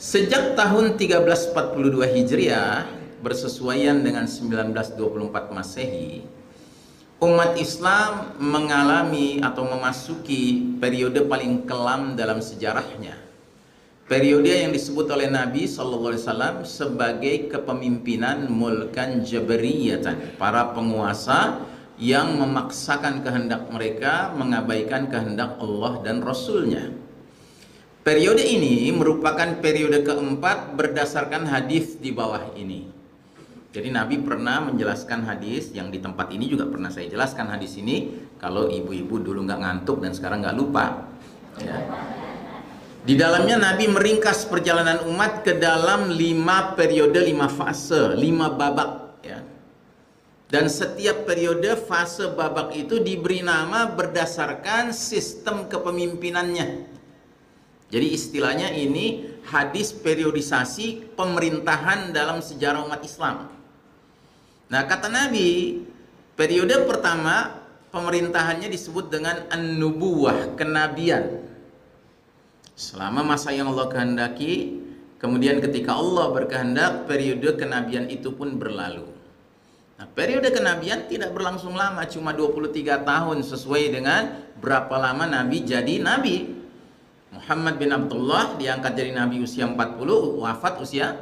Sejak tahun 1342 Hijriah bersesuaian dengan 1924 Masehi, umat Islam mengalami atau memasuki periode paling kelam dalam sejarahnya. Periode yang disebut oleh Nabi SAW sebagai kepemimpinan mulkan jabariyatan, para penguasa yang memaksakan kehendak mereka, mengabaikan kehendak Allah dan Rasulnya. Periode ini merupakan periode keempat berdasarkan hadis di bawah ini. Jadi Nabi pernah menjelaskan hadis yang di tempat ini juga pernah saya jelaskan hadis ini. Kalau ibu-ibu dulu nggak ngantuk dan sekarang nggak lupa, ya. Di dalamnya Nabi meringkas perjalanan umat ke dalam 5 periode, 5 fase, 5 babak, ya. Dan setiap periode fase babak itu diberi nama berdasarkan sistem kepemimpinannya. Jadi istilahnya ini hadis periodisasi pemerintahan dalam sejarah umat Islam. Nah, kata Nabi, periode pertama pemerintahannya disebut dengan an-nubuwah, kenabian. Selama masa yang Allah kehendaki, kemudian ketika Allah berkehendak, periode kenabian itu pun berlalu. Nah, periode kenabian tidak berlangsung lama, cuma 23 tahun sesuai dengan berapa lama Nabi jadi Nabi. Muhammad bin Abdullah diangkat jadi Nabi usia 40, wafat usia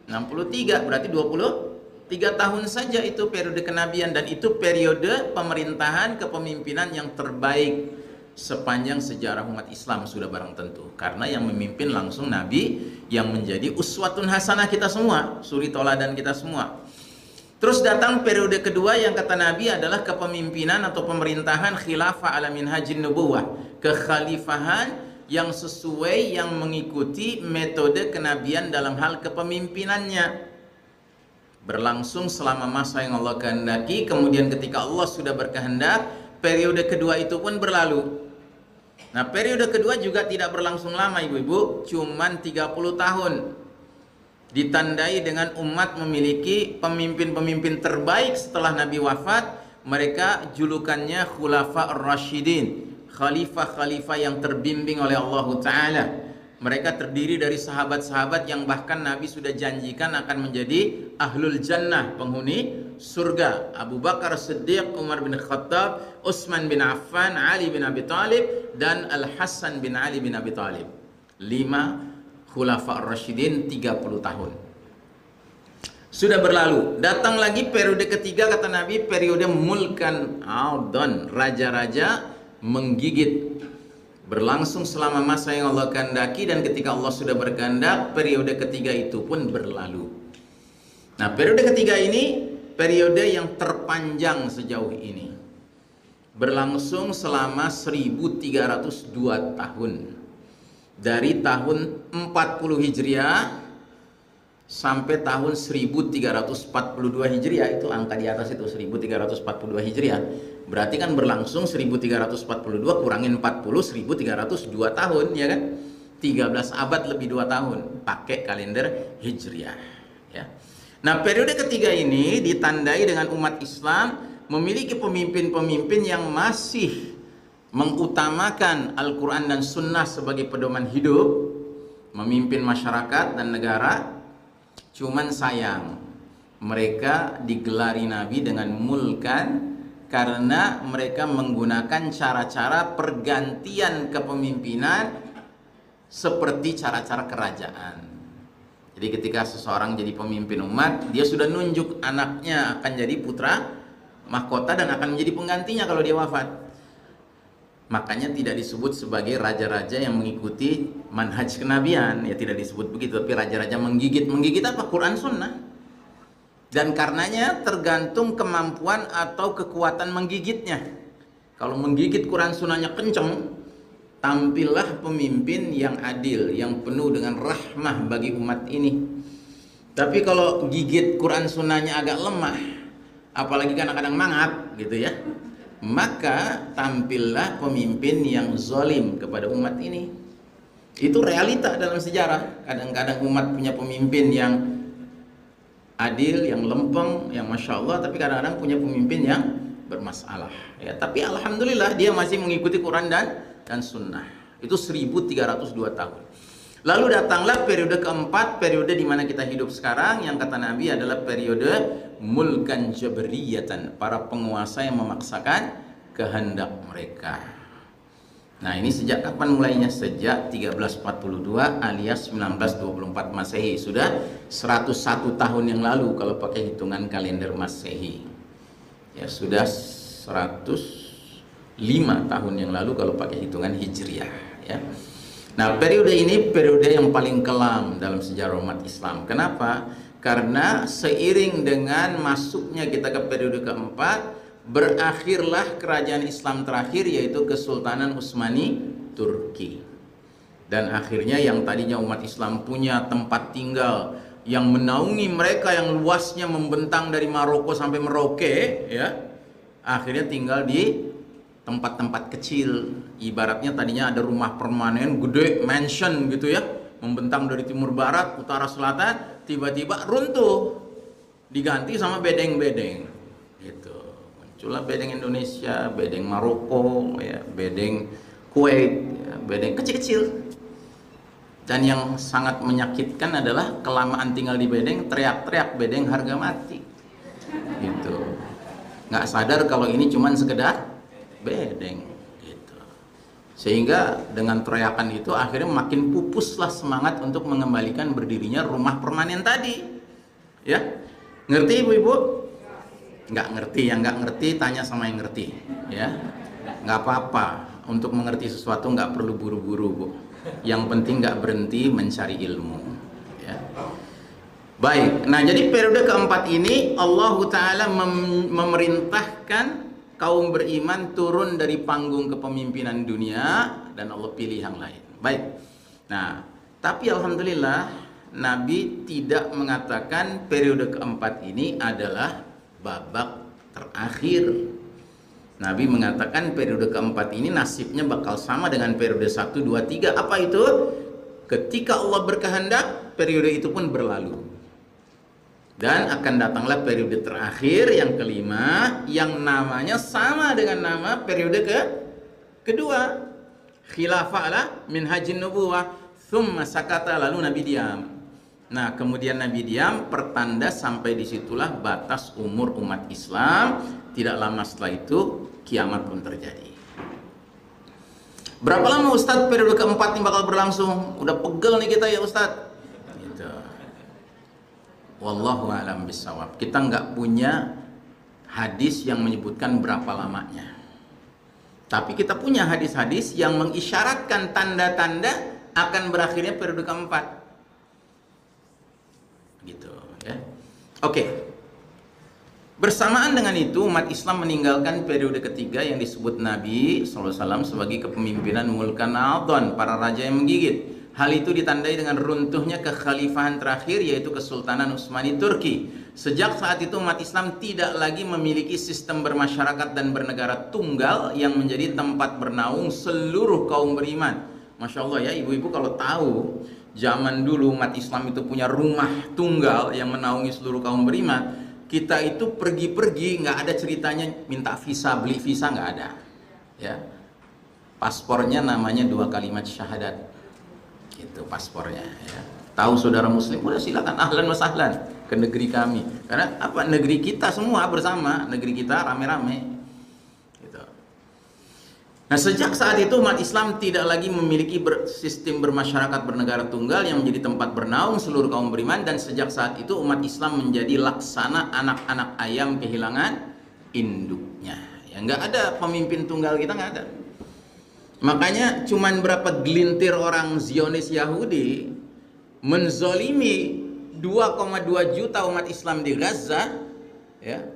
63, berarti 23 tahun saja itu periode kenabian. Dan itu periode pemerintahan kepemimpinan yang terbaik sepanjang sejarah umat Islam sudah barang tentu. Karena yang memimpin langsung Nabi yang menjadi uswatun hasanah kita semua, suri toladan kita semua. Terus datang periode kedua yang kata Nabi adalah kepemimpinan atau pemerintahan khilafah ala minhajin nubuwah, kekhalifahan yang sesuai, yang mengikuti metode kenabian dalam hal kepemimpinannya, berlangsung selama masa yang Allah kehendaki. Kemudian ketika Allah sudah berkehendak, periode kedua itu pun berlalu. Nah, periode kedua juga tidak berlangsung lama ibu-ibu, cuman 30 tahun. Ditandai dengan umat memiliki pemimpin-pemimpin terbaik setelah Nabi wafat. Mereka julukannya Khulafa Ar-Rasyidin, khalifah-khalifah yang terbimbing oleh Allah Ta'ala. Mereka terdiri dari sahabat-sahabat yang bahkan Nabi sudah janjikan akan menjadi ahlul jannah, penghuni surga. Abu Bakar Siddiq, Umar bin Khattab, Utsman bin Affan, Ali bin Abi Thalib, dan Al-Hasan bin Ali bin Abi Thalib. 5 Khulafa Ar-Rasyidin, 30 tahun sudah berlalu. Datang lagi periode ketiga, kata Nabi, periode mulkan audon, raja-raja menggigit, berlangsung selama masa yang Allah kehendaki. Dan ketika Allah sudah berkehendak, periode ketiga itu pun berlalu. Nah, periode ketiga ini periode yang terpanjang sejauh ini, berlangsung selama 1302 tahun, dari tahun 40 Hijriah sampai tahun 1342 Hijriah. Itu angka di atas itu 1342 Hijriah. Berarti kan berlangsung 1342 kurangin 40, 1302 tahun, ya kan? 13 abad lebih 2 tahun pakai kalender Hijriah, ya. Nah, periode ketiga ini ditandai dengan umat Islam memiliki pemimpin-pemimpin yang masih mengutamakan Al-Quran dan Sunnah sebagai pedoman hidup, memimpin masyarakat dan negara. Cuman sayang, mereka digelari Nabi dengan mulkan karena mereka menggunakan cara-cara pergantian kepemimpinan seperti cara-cara kerajaan. Jadi ketika seseorang jadi pemimpin umat, dia sudah nunjuk anaknya akan jadi putra mahkota dan akan menjadi penggantinya kalau dia wafat. Makanya tidak disebut sebagai raja-raja yang mengikuti manhaj kenabian, ya tidak disebut begitu, tapi raja-raja menggigit. Menggigit apa? Quran Sunnah. Dan karenanya tergantung kemampuan atau kekuatan menggigitnya. Kalau menggigit Quran Sunnahnya kenceng, tampillah pemimpin yang adil, yang penuh dengan rahmah bagi umat ini. Tapi kalau gigit Quran Sunnahnya agak lemah, apalagi kadang-kadang mangap gitu ya, maka tampillah pemimpin yang zalim kepada umat ini. Itu realita dalam sejarah. Kadang-kadang umat punya pemimpin yang adil, yang lempeng, yang masya Allah, tapi kadang-kadang punya pemimpin yang bermasalah, ya. Tapi alhamdulillah dia masih mengikuti Quran dan Sunnah. Itu 1302 tahun. Lalu datanglah periode keempat, periode di mana kita hidup sekarang, yang kata Nabi adalah periode mulkan jabriyatan, para penguasa yang memaksakan kehendak mereka. Nah, ini sejak kapan mulainya? Sejak 1342 alias 1924 Masehi. Sudah 101 tahun yang lalu kalau pakai hitungan kalender Masehi. Ya, sudah 105 tahun yang lalu kalau pakai hitungan Hijriah, ya. Nah, periode ini periode yang paling kelam dalam sejarah umat Islam. Kenapa? Karena seiring dengan masuknya kita ke periode keempat, berakhirlah kerajaan Islam terakhir, yaitu Kesultanan Utsmani Turki. Dan akhirnya yang tadinya umat Islam punya tempat tinggal yang menaungi mereka, yang luasnya membentang dari Maroko sampai Merauke, ya, akhirnya tinggal di tempat-tempat kecil. Ibaratnya tadinya ada rumah permanen gede, mansion gitu ya, membentang dari timur barat, utara selatan, tiba-tiba runtuh, diganti sama bedeng-bedeng gitu. Muncullah bedeng Indonesia, bedeng Maroko, ya, bedeng Kuwait, ya, bedeng kecil-kecil. Dan yang sangat menyakitkan adalah kelamaan tinggal di bedeng, teriak-teriak bedeng harga mati gitu. Nggak sadar kalau ini cuman sekedar bedeng gitu. Sehingga dengan teriakan itu akhirnya makin pupuslah semangat untuk mengembalikan berdirinya rumah permanen tadi, ya. Ngerti ibu-ibu? Nggak ngerti, yang nggak ngerti tanya sama yang ngerti, ya. Nggak apa-apa, untuk mengerti sesuatu nggak perlu buru-buru, Bu. Yang penting nggak berhenti mencari ilmu, ya. Baik, nah jadi periode keempat ini Allah Ta'ala memerintahkan kaum beriman turun dari panggung kepemimpinan dunia dan Allah pilih yang lain. Baik. Nah, tapi alhamdulillah Nabi tidak mengatakan periode keempat ini adalah babak terakhir. Nabi mengatakan periode keempat ini nasibnya bakal sama dengan periode 1, 2, 3. Apa itu? Ketika Allah berkehendak, periode itu pun berlalu. Dan akan datanglah periode terakhir yang kelima, yang namanya sama dengan nama periode kedua. Khilafah ala minhajin nubuwah, thumma sakata, lalu Nabi diam. Nah, kemudian Nabi diam, pertanda sampai disitulah batas umur umat Islam. Tidak lama setelah itu kiamat pun terjadi. Berapa lama Ustadz periode keempat ini bakal berlangsung? Udah pegel nih kita ya Ustadz. Gitu. Wallahu a'lam bishawab. Kita nggak punya hadis yang menyebutkan berapa lamanya. Tapi kita punya hadis-hadis yang mengisyaratkan tanda-tanda akan berakhirnya periode keempat. Gitu ya. Oke. Bersamaan dengan itu umat Islam meninggalkan periode ketiga yang disebut Nabi SAW sebagai kepemimpinan Mulkan Adhan, para raja yang menggigit. Hal itu ditandai dengan runtuhnya kekhalifahan terakhir, yaitu Kesultanan Utsmani Turki. Sejak saat itu umat Islam tidak lagi memiliki sistem bermasyarakat dan bernegara tunggal yang menjadi tempat bernaung seluruh kaum beriman. Masya Allah ya ibu-ibu, kalau tahu zaman dulu umat Islam itu punya rumah tunggal yang menaungi seluruh kaum beriman, kita itu pergi-pergi nggak ada ceritanya minta visa, beli visa, nggak ada ya. Paspornya namanya 2 kalimat syahadat, itu paspornya ya. Tahu saudara muslim, udah silakan ahlan wa sahlan ke negeri kami, karena apa, negeri kita semua bersama, negeri kita rame-rame gitu. Nah, sejak saat itu umat Islam tidak lagi memiliki sistem bermasyarakat bernegara tunggal yang menjadi tempat bernaung seluruh kaum beriman, dan sejak saat itu umat Islam menjadi laksana anak-anak ayam kehilangan induknya. Ya, nggak ada pemimpin tunggal, kita nggak ada. Makanya cuman berapa gelintir orang Zionis Yahudi menzolimi 2,2 juta umat Islam di Gaza, ya.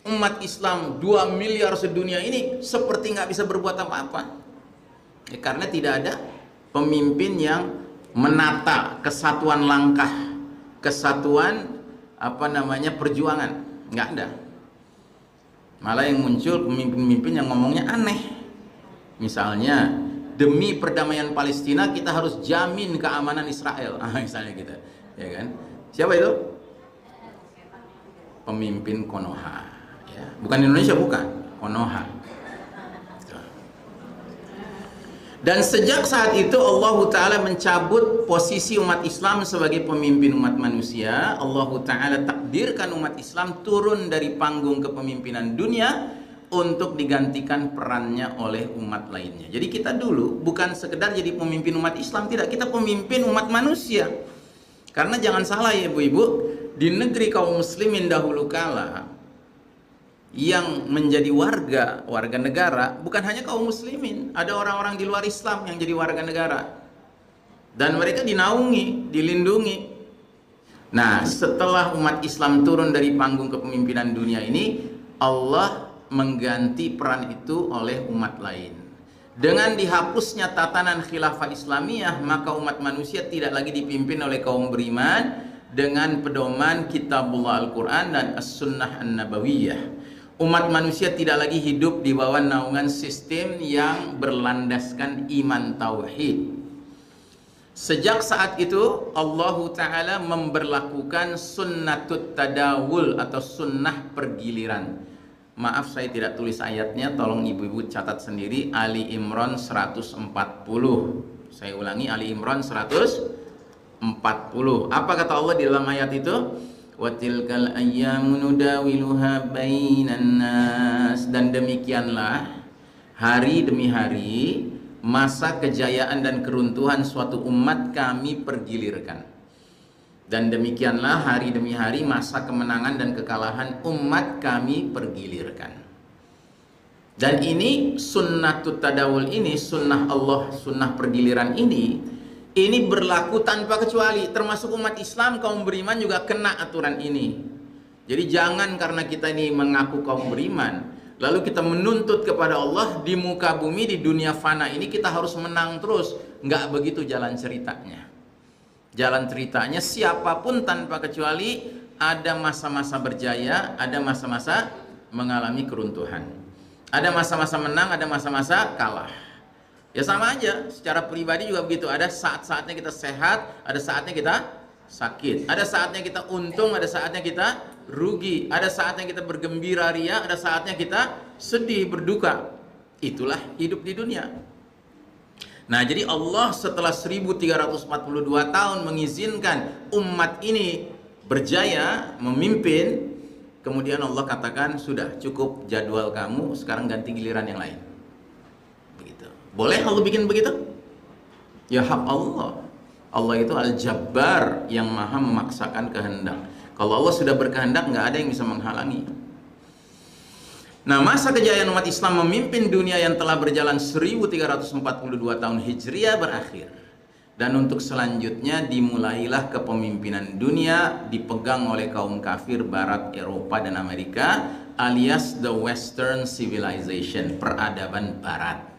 Umat Islam 2 miliar sedunia ini seperti nggak bisa berbuat apa-apa ya, karena tidak ada pemimpin yang menata kesatuan langkah, kesatuan perjuangan, nggak ada. Malah yang muncul pemimpin-pemimpin yang ngomongnya aneh. Misalnya, demi perdamaian Palestina kita harus jamin keamanan Israel, misalnya gitu ya kan. Siapa itu? Pemimpin Konoha ya. Bukan Indonesia, bukan, Konoha. Dan sejak saat itu Allah Ta'ala mencabut posisi umat Islam sebagai pemimpin umat manusia. Allah Ta'ala takdirkan umat Islam turun dari panggung kepemimpinan dunia untuk digantikan perannya oleh umat lainnya. Jadi kita dulu bukan sekedar jadi pemimpin umat Islam, tidak, kita pemimpin umat manusia. Karena jangan salah ya ibu-ibu, di negeri kaum muslimin dahulu kala yang menjadi warga negara bukan hanya kaum muslimin, ada orang-orang di luar Islam yang jadi warga negara dan mereka dinaungi, dilindungi. Nah, setelah umat Islam turun dari panggung kepemimpinan dunia ini, Allah mengganti peran itu oleh umat lain. Dengan dihapusnya tatanan khilafah Islamiyah, maka umat manusia tidak lagi dipimpin oleh kaum beriman dengan pedoman kitabullah Al-Quran dan As-Sunnah An-Nabawiyah. Umat manusia tidak lagi hidup di bawah naungan sistem yang berlandaskan iman tauhid. Sejak saat itu Allah Ta'ala memberlakukan sunnatut tadawul atau sunnah pergiliran. Maaf saya tidak tulis ayatnya, tolong ibu-ibu catat sendiri. Ali Imran 140. Saya ulangi, Ali Imran 140. Apa kata Allah di dalam ayat itu? Watilkal ayyamu nudawiluha bainan nas. Dan demikianlah hari demi hari masa kejayaan dan keruntuhan suatu umat kami pergilirkan. Dan demikianlah hari demi hari masa kemenangan dan kekalahan umat kami pergilirkan. Dan ini sunnatut tadawul ini, sunnah Allah, sunnah pergiliran ini berlaku tanpa kecuali, termasuk umat Islam, kaum beriman juga kena aturan ini. Jadi jangan karena kita ini mengaku kaum beriman, lalu kita menuntut kepada Allah di muka bumi, di dunia fana ini kita harus menang terus. Nggak begitu jalan ceritanya. Jalan ceritanya siapapun tanpa kecuali ada masa-masa berjaya, ada masa-masa mengalami keruntuhan. Ada masa-masa menang, ada masa-masa kalah. Ya sama aja, secara pribadi juga begitu. Ada saat-saatnya kita sehat, ada saatnya kita sakit. Ada saatnya kita untung, ada saatnya kita rugi. Ada saatnya kita bergembira ria, ada saatnya kita sedih, berduka. Itulah hidup di dunia. Nah, jadi Allah setelah 1342 tahun mengizinkan umat ini berjaya, memimpin, kemudian Allah katakan, sudah cukup jadwal kamu, sekarang ganti giliran yang lain. Boleh Allah bikin begitu? Ya hak Allah. Allah itu Al-Jabbar yang maha memaksakan kehendak. Kalau Allah sudah berkehendak, nggak ada yang bisa menghalangi. Nah, masa kejayaan umat Islam memimpin dunia yang telah berjalan 1342 tahun Hijriah berakhir. Dan untuk selanjutnya dimulailah kepemimpinan dunia dipegang oleh kaum kafir Barat, Eropa, dan Amerika, alias the Western Civilization, peradaban Barat.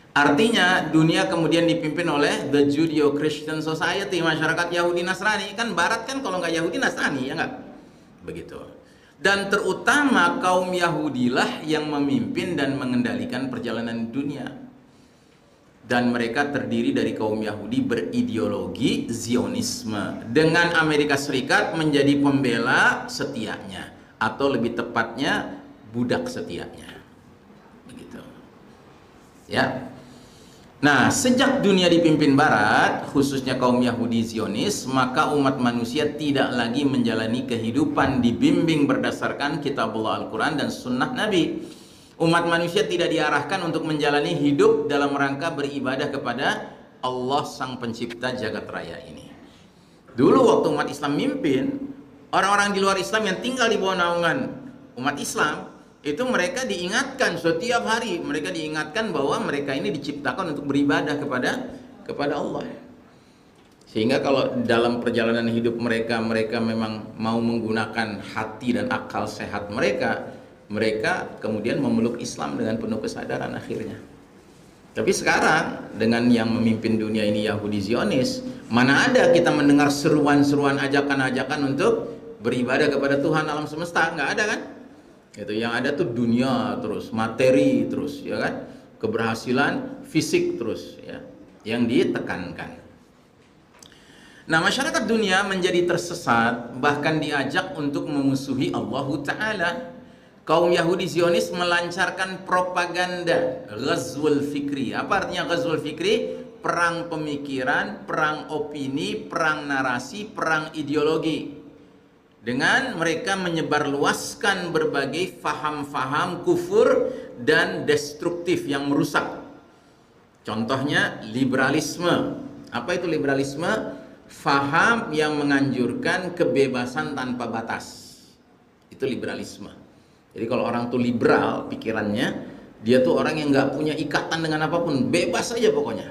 Artinya dunia kemudian dipimpin oleh the Judeo-Christian Society, masyarakat Yahudi Nasrani. Kan Barat kan kalau nggak Yahudi Nasrani, ya nggak? Begitu. Dan terutama kaum Yahudilah yang memimpin dan mengendalikan perjalanan dunia. Dan mereka terdiri dari kaum Yahudi berideologi Zionisme, dengan Amerika Serikat menjadi pembela setianya, atau lebih tepatnya budak setianya. Begitu. Ya. Nah, sejak dunia dipimpin Barat, khususnya kaum Yahudi Zionis, maka umat manusia tidak lagi menjalani kehidupan dibimbing berdasarkan kitabullah Al-Quran dan sunnah Nabi. Umat manusia tidak diarahkan untuk menjalani hidup dalam rangka beribadah kepada Allah Sang Pencipta Jagat Raya ini. Dulu waktu umat Islam mimpin, orang-orang di luar Islam yang tinggal di bawah naungan umat Islam, itu mereka diingatkan setiap hari, mereka diingatkan bahwa mereka ini diciptakan untuk beribadah kepada Allah. Sehingga kalau dalam perjalanan hidup mereka memang mau menggunakan hati dan akal sehat mereka kemudian memeluk Islam dengan penuh kesadaran akhirnya. Tapi sekarang dengan yang memimpin dunia ini Yahudi Zionis, mana ada kita mendengar seruan-seruan, ajakan-ajakan untuk beribadah kepada Tuhan alam semesta? Nggak ada kan? Itu yang ada tuh dunia terus, materi terus, ya kan? Keberhasilan fisik terus, ya, yang ditekankan. Nah, masyarakat dunia menjadi tersesat, bahkan diajak untuk memusuhi Allah Ta'ala. Kaum Yahudi Zionis melancarkan propaganda Ghazwul Fikri. Apa artinya Ghazwul Fikri? Perang pemikiran, perang opini, perang narasi, perang ideologi. Dengan mereka menyebarluaskan berbagai faham-faham kufur dan destruktif yang merusak. Contohnya liberalisme. Apa itu liberalisme? Faham yang menganjurkan kebebasan tanpa batas. Itu liberalisme. Jadi kalau orang tuh liberal pikirannya, dia tuh orang yang nggak punya ikatan dengan apapun, bebas aja pokoknya.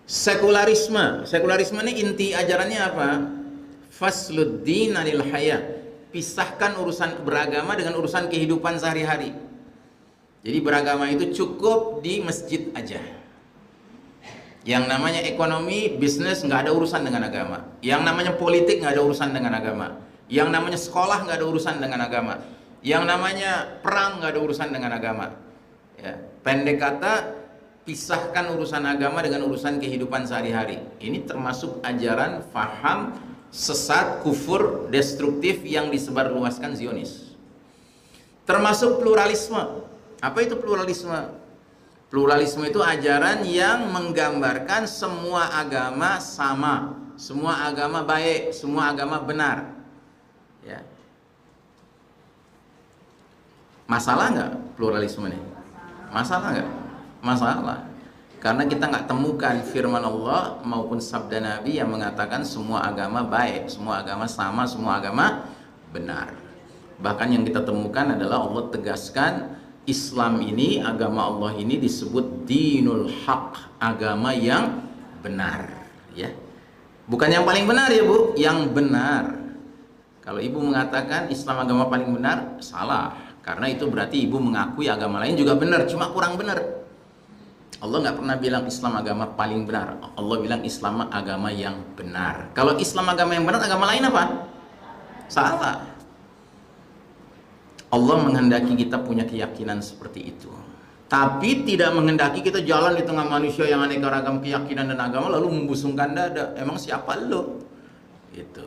Sekularisme. Sekularisme ini inti ajarannya apa? Fasluddin anil haya. Pisahkan urusan beragama dengan urusan kehidupan sehari-hari. Jadi beragama itu cukup di masjid aja. Yang namanya ekonomi, bisnis nggak ada urusan dengan agama. Yang namanya politik nggak ada urusan dengan agama. Yang namanya sekolah nggak ada urusan dengan agama. Yang namanya perang nggak ada urusan dengan agama. Ya. Pendek kata, pisahkan urusan agama dengan urusan kehidupan sehari-hari. Ini termasuk ajaran faham sesat, kufur, destruktif yang disebarluaskan Zionis. Termasuk pluralisme. Apa itu pluralisme? Pluralisme itu ajaran yang menggambarkan semua agama sama, semua agama baik, semua agama benar. Ya. Masalah nggak pluralisme ini? Masalah nggak? Masalah. Karena kita nggak temukan firman Allah maupun sabda Nabi yang mengatakan semua agama baik, semua agama sama, semua agama benar. Bahkan yang kita temukan adalah Allah tegaskan Islam ini, agama Allah ini disebut dinul haq, agama yang benar. Ya, bukan yang paling benar ya Bu, yang benar. Kalau ibu mengatakan Islam agama paling benar, salah. Karena itu berarti ibu mengakui agama lain juga benar, cuma kurang benar. Allah nggak pernah bilang Islam agama paling benar. Allah bilang Islam agama yang benar. Kalau Islam agama yang benar, agama lain apa? Salah. Allah menghendaki kita punya keyakinan seperti itu. Tapi tidak menghendaki kita jalan di tengah manusia yang aneka ragam keyakinan dan agama lalu membusungkan dada. Emang siapa lo? Gitu.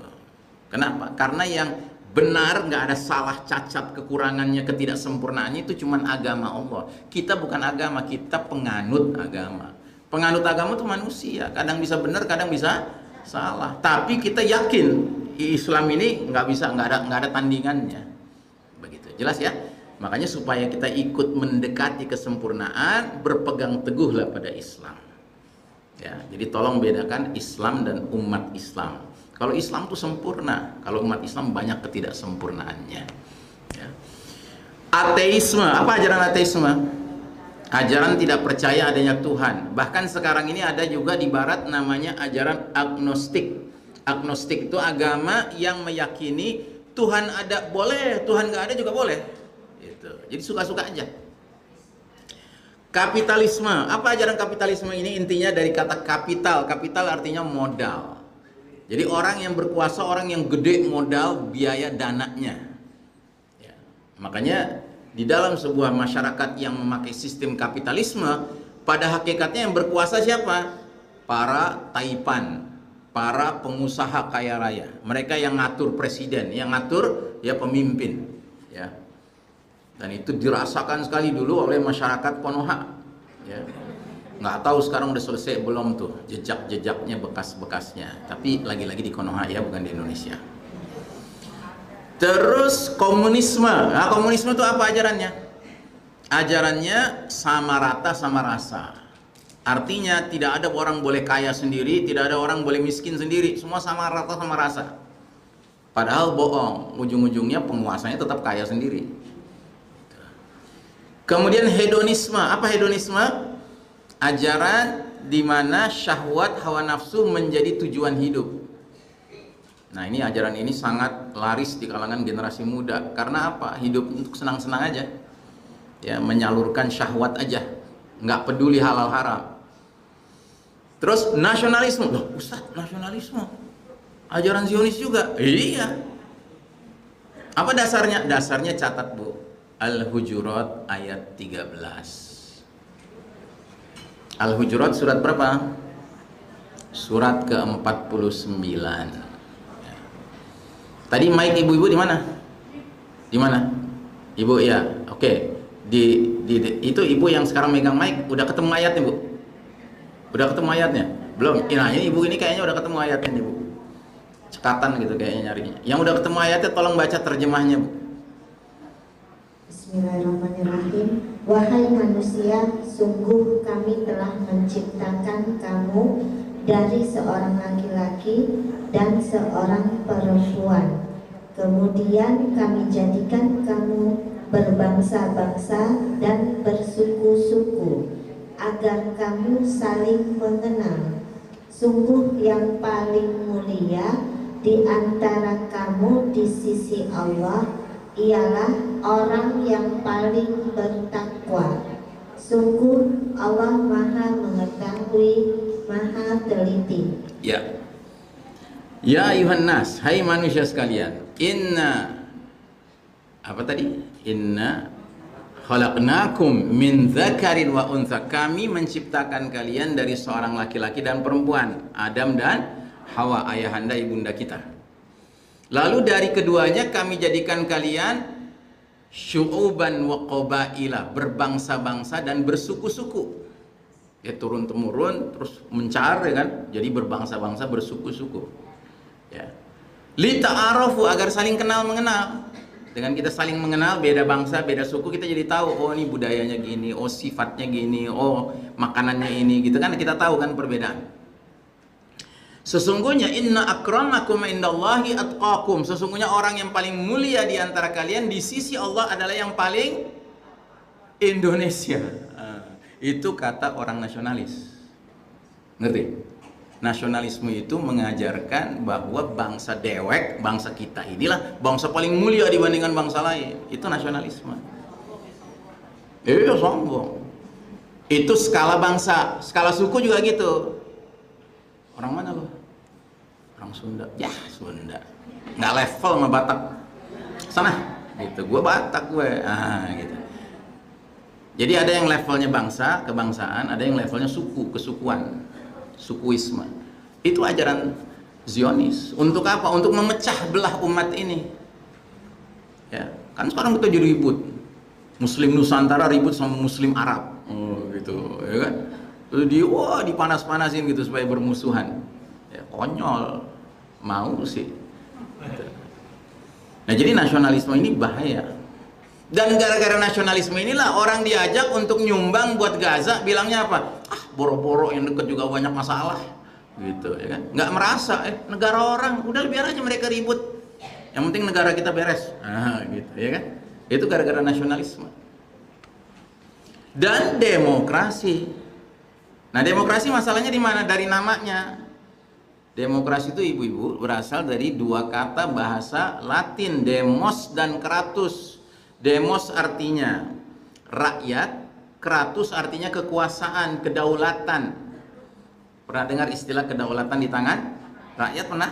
Kenapa? Karena yang benar, nggak ada salah, cacat, kekurangannya, ketidaksempurnaannya, itu cuman agama Allah. Kita bukan agama, kita penganut agama. Penganut agama itu manusia, kadang bisa benar, kadang bisa salah. Tapi kita yakin Islam ini nggak ada tandingannya. Begitu, jelas ya? Makanya supaya kita ikut mendekati kesempurnaan, berpegang teguhlah pada Islam. Ya, jadi tolong bedakan Islam dan umat Islam. Kalau Islam itu sempurna, kalau umat Islam banyak ketidaksempurnaannya. Ya. Ateisme, apa ajaran ateisme? Ajaran tidak percaya adanya Tuhan. Bahkan sekarang ini ada juga di Barat namanya ajaran agnostik. Agnostik itu agama yang meyakini Tuhan ada boleh, Tuhan nggak ada juga boleh. Gitu. Jadi suka-suka aja. Kapitalisme, apa ajaran kapitalisme ini? Intinya dari kata kapital. Kapital artinya modal. Jadi orang yang berkuasa, orang yang gede modal biaya dananya. Ya. Makanya di dalam sebuah masyarakat yang memakai sistem kapitalisme, pada hakikatnya yang berkuasa siapa? Para taipan, para pengusaha kaya raya. Mereka yang ngatur presiden, yang ngatur ya pemimpin. Ya. Dan itu dirasakan sekali dulu oleh masyarakat Konoha. Ya. Nggak tahu sekarang udah selesai belum tuh jejak-jejaknya, bekas-bekasnya. Tapi lagi-lagi di Konoha ya, bukan di Indonesia. Terus komunisme. Nah, komunisme itu apa ajarannya? Ajarannya sama rata sama rasa. Artinya tidak ada orang boleh kaya sendiri, tidak ada orang boleh miskin sendiri. Semua sama rata sama rasa. Padahal bohong. Ujung-ujungnya penguasanya tetap kaya sendiri. Kemudian hedonisme. Apa hedonisme? Ajaran di mana syahwat, hawa nafsu menjadi tujuan hidup. Nah, ini ajaran ini sangat laris di kalangan generasi muda. Karena apa? Hidup untuk senang-senang aja. Ya, menyalurkan syahwat aja. Nggak peduli halal haram. Terus nasionalisme. Loh, Ustaz, nasionalisme. Ajaran Zionis juga. Iya. Apa dasarnya? Dasarnya catat, Bu. Al-Hujurat ayat 13. Al-Hujurat surat berapa? Surat ke-49. Ya. Tadi mic ibu-ibu di mana? Di mana? Ibu ya, oke. Itu ibu yang sekarang megang mic, udah ketemu ayatnya bu? Udah ketemu ayatnya? Belum? Nah ini ibu ini kayaknya udah ketemu ayatnya nih bu. Cekatan gitu kayaknya nyarinya. Yang udah ketemu ayatnya tolong baca terjemahnya bu. Bismillahirrahmanirrahim. Wahai manusia, sungguh kami telah menciptakan kamu dari seorang laki-laki dan seorang perempuan. Kemudian kami jadikan kamu berbangsa-bangsa dan bersuku-suku agar kamu saling mengenal. Sungguh yang paling mulia di antara kamu di sisi Allah ialah orang yang paling bertakwa. Sungguh Allah Maha Mengetahui, Maha Teliti. Ya. Ya ayuhan nas, hai manusia sekalian, apa tadi? Inna khalaqnakum min dzakarin wa untha. Kami menciptakan kalian dari seorang laki-laki dan perempuan, Adam dan Hawa, ayahanda ibunda kita. Lalu dari keduanya kami jadikan kalian syu'uban wa qabaila, berbangsa-bangsa dan bersuku-suku. Ya turun temurun terus mencar ya kan, jadi berbangsa-bangsa bersuku-suku. Ya. Li ta'arafu, agar saling kenal mengenal. Dengan kita saling mengenal beda bangsa, beda suku, kita jadi tahu oh ini budayanya gini, oh sifatnya gini, oh makanannya ini gitu kan, kita tahu kan perbedaan. Sesungguhnya inna akramakum indallahi atqakum, sesungguhnya orang yang paling mulia di antara kalian di sisi Allah adalah yang paling Indonesia. Itu kata orang nasionalis. Ngerti? Nasionalisme itu mengajarkan bahwa bangsa dewek, bangsa kita inilah bangsa paling mulia dibandingkan bangsa lain. Itu nasionalisme. Iya sombong. Itu skala bangsa, skala suku juga gitu. Orang mana lo? Orang Sunda. Ya Sunda. Nggak level sama Batak. Sana. Gitu. Gue Batak gue. Gitu. Jadi ada yang levelnya bangsa, kebangsaan, ada yang levelnya suku, kesukuan. Sukuisme. Itu ajaran Zionis. Untuk apa? Untuk memecah belah umat ini. Ya, kan sekarang kita jadi ribut. Muslim Nusantara ribut sama Muslim Arab. Oh, gitu, ya kan? Terus dipanas-panasin gitu supaya bermusuhan. Ya, konyol. Mau sih. Gitu. Nah, jadi nasionalisme ini bahaya. Dan gara-gara nasionalisme inilah orang diajak untuk nyumbang buat Gaza, bilangnya apa? Boro-boro yang deket juga banyak masalah, gitu ya kan? Nggak merasa, negara orang, udah biar aja mereka ribut. Yang penting negara kita beres, gitu ya kan? Itu gara-gara nasionalisme. Dan demokrasi. Nah, demokrasi masalahnya di mana? Dari namanya. Demokrasi itu ibu-ibu berasal dari dua kata bahasa Latin, demos dan kratus. Demos artinya rakyat, kratus artinya kekuasaan, kedaulatan. Pernah dengar istilah kedaulatan di tangan rakyat? Pernah?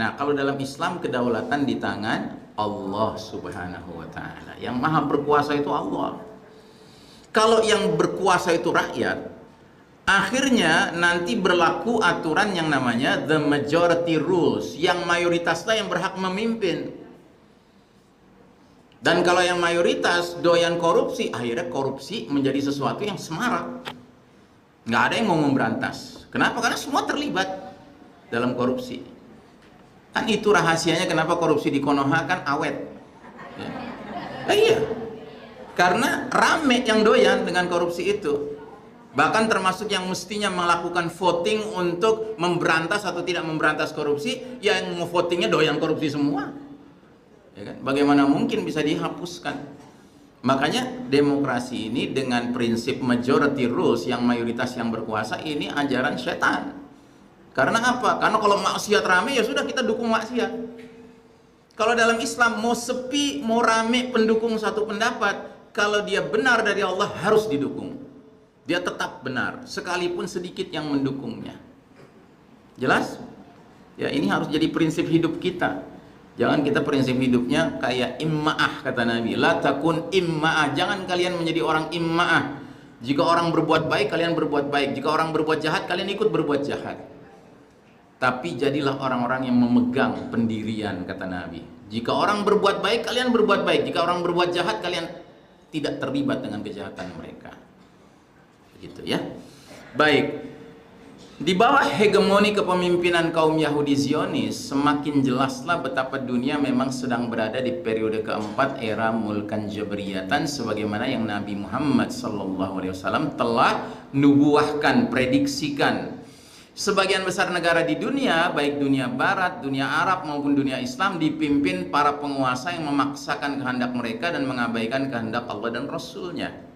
Nah, kalau dalam Islam kedaulatan di tangan Allah Subhanahu wa Ta'ala. Yang maha berkuasa itu Allah. Kalau yang berkuasa itu rakyat, akhirnya nanti berlaku aturan yang namanya the majority rules, yang mayoritaslah yang berhak memimpin. Dan kalau yang mayoritas doyan korupsi, akhirnya korupsi menjadi sesuatu yang semarak. Nggak ada yang mau memberantas. Kenapa? Karena semua terlibat dalam korupsi. Kan itu rahasianya kenapa korupsi di Konoha kan awet. Ya. Iya. Karena rame yang doyan dengan korupsi itu. Bahkan termasuk yang mestinya melakukan voting untuk memberantas atau tidak memberantas korupsi, yang mau votingnya doyan korupsi semua. Ya kan? Bagaimana mungkin bisa dihapuskan? Makanya demokrasi ini dengan prinsip majority rules, yang mayoritas yang berkuasa, ini ajaran setan. Karena apa? Karena kalau maksiat rame ya sudah kita dukung maksiat. Kalau dalam Islam mau sepi mau rame pendukung satu pendapat, kalau dia benar dari Allah harus didukung. Dia tetap benar sekalipun sedikit yang mendukungnya. Jelas? Ya, ini harus jadi prinsip hidup kita. Jangan kita prinsip hidupnya kayak imma'ah, kata Nabi. La takun imma'ah. Jangan kalian menjadi orang imma'ah. Jika orang berbuat baik, kalian berbuat baik. Jika orang berbuat jahat, kalian ikut berbuat jahat. Tapi jadilah orang-orang yang memegang pendirian, kata Nabi. Jika orang berbuat baik, kalian berbuat baik. Jika orang berbuat jahat, kalian tidak terlibat dengan kejahatan mereka. Begitu ya. Baik. Di bawah hegemoni kepemimpinan kaum Yahudi Zionis, semakin jelaslah betapa dunia memang sedang berada di periode keempat era mulkan jabriyatan, sebagaimana yang Nabi Muhammad SAW telah nubuahkan, prediksikan. Sebagian besar negara di dunia, baik dunia barat, dunia Arab maupun dunia Islam, dipimpin para penguasa yang memaksakan kehendak mereka dan mengabaikan kehendak Allah dan Rasulnya.